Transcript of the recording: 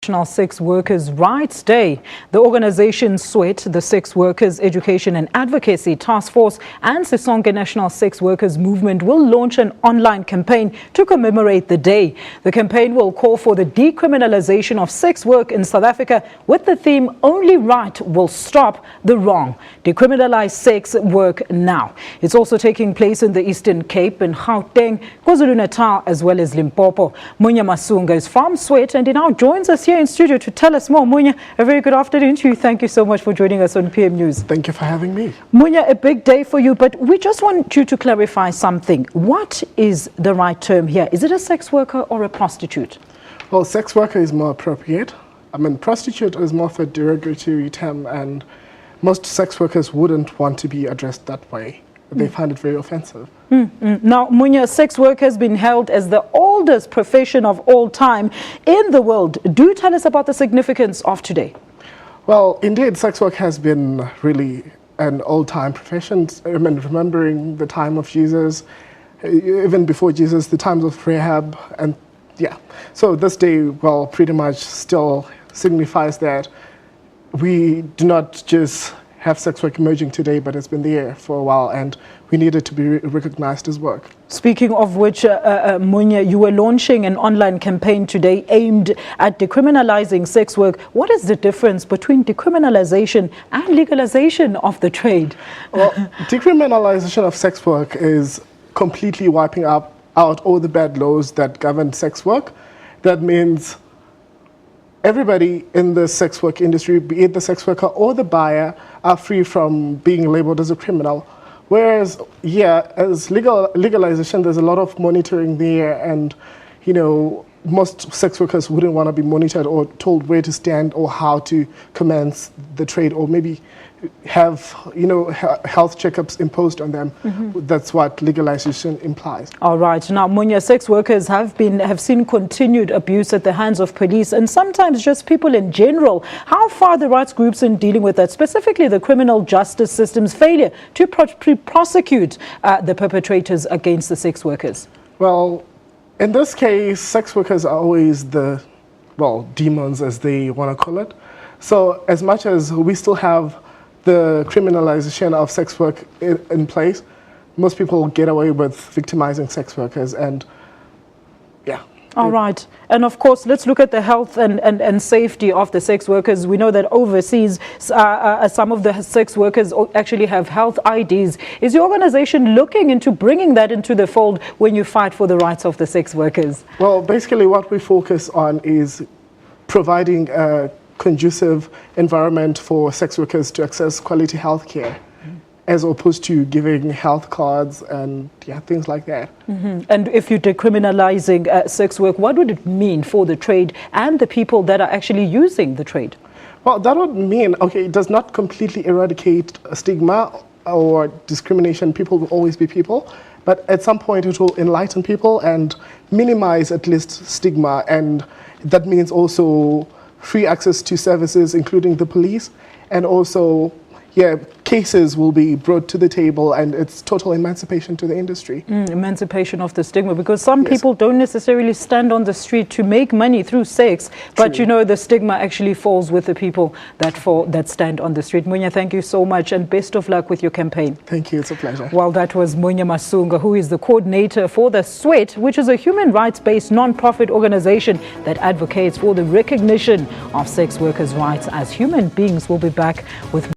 National Sex Workers' Rights Day. The organization SWET, the Sex Workers Education and Advocacy Taskforce, and Sisonke National Sex Workers Movement will launch an online campaign to commemorate the day. The campaign will call for the decriminalisation of sex work in South Africa with the theme "Only Right Will Stop the Wrong. Decriminalise sex work now." It's also taking place in the Eastern Cape, in Gauteng, Kwa-Zulu Natal as well as Limpopo. Munya Masunga-is from SWET and he now joins us here in studio to tell us more. Munya, a very good afternoon to you. Thank you so much for joining us on PM News. Thank you for having me. Munya, a big day for you, but we just want you to clarify something. What is the right term here? Is it a sex worker or a prostitute? Well, sex worker is more appropriate. I mean, prostitute is more of a derogatory term, and most sex workers wouldn't want to be addressed that way. They find it very offensive. Now, Munya, sex work has been held as the oldest profession of all time in the world. Do tell us about the significance of today. Well, indeed, sex work has been really an old-time profession. I mean, remembering the time of Jesus, even before Jesus, the times of Rahab, and yeah. So this day, well, pretty much still signifies that we do not just have sex work emerging today, but it's been there for a while, and we need it to be recognized as work. Speaking of which, Munya, you were launching an online campaign today aimed at decriminalizing sex work. What is the difference between decriminalization and legalization of the trade? Well, decriminalization of sex work is completely wiping out all the bad laws that govern sex work. That means everybody in the sex work industry, be it the sex worker or the buyer, are free from being labeled as a criminal. Whereas, yeah, as legalization, there's a lot of monitoring there, and, you know, most sex workers wouldn't want to be monitored or told where to stand or how to commence the trade, or maybe have, you know, health checkups imposed on them. That's what legalization implies. All right. Now, Munya, sex workers have seen continued abuse at the hands of police and sometimes just people in general. How far are the rights groups in dealing with that, specifically the criminal justice system's failure to prosecute the perpetrators against the sex workers? Well, in this case, sex workers are always the, well, demons, as they want to call it. So as much as we still have the criminalization of sex work in place, most people get away with victimizing sex workers, and yeah. All right. And of course, let's look at the health and safety of the sex workers. We know that overseas, some of the sex workers actually have health IDs. Is your organization looking into bringing that into the fold when you fight for the rights of the sex workers? Well, basically what we focus on is providing a conducive environment for sex workers to access quality health care, as opposed to giving health cards and things like that. And if you're decriminalizing sex work, what would it mean for the trade and the people that are actually using the trade? Well, that would mean, okay, it does not completely eradicate stigma or discrimination. People will always be people, but at some point it will enlighten people and minimize at least stigma, and that means also free access to services, including the police, and also, cases will be brought to the table, and it's total emancipation to the industry. Emancipation of the stigma, because some people don't necessarily stand on the street to make money through sex, but you know, the stigma actually falls with the people that stand on the street. Munya, thank you so much, and best of luck with your campaign. Thank you, it's a pleasure. Well, that was Munya Masunga, who is the coordinator for the SWET, which is a human rights-based non-profit organization that advocates for the recognition of sex workers' rights as human beings. We'll be back with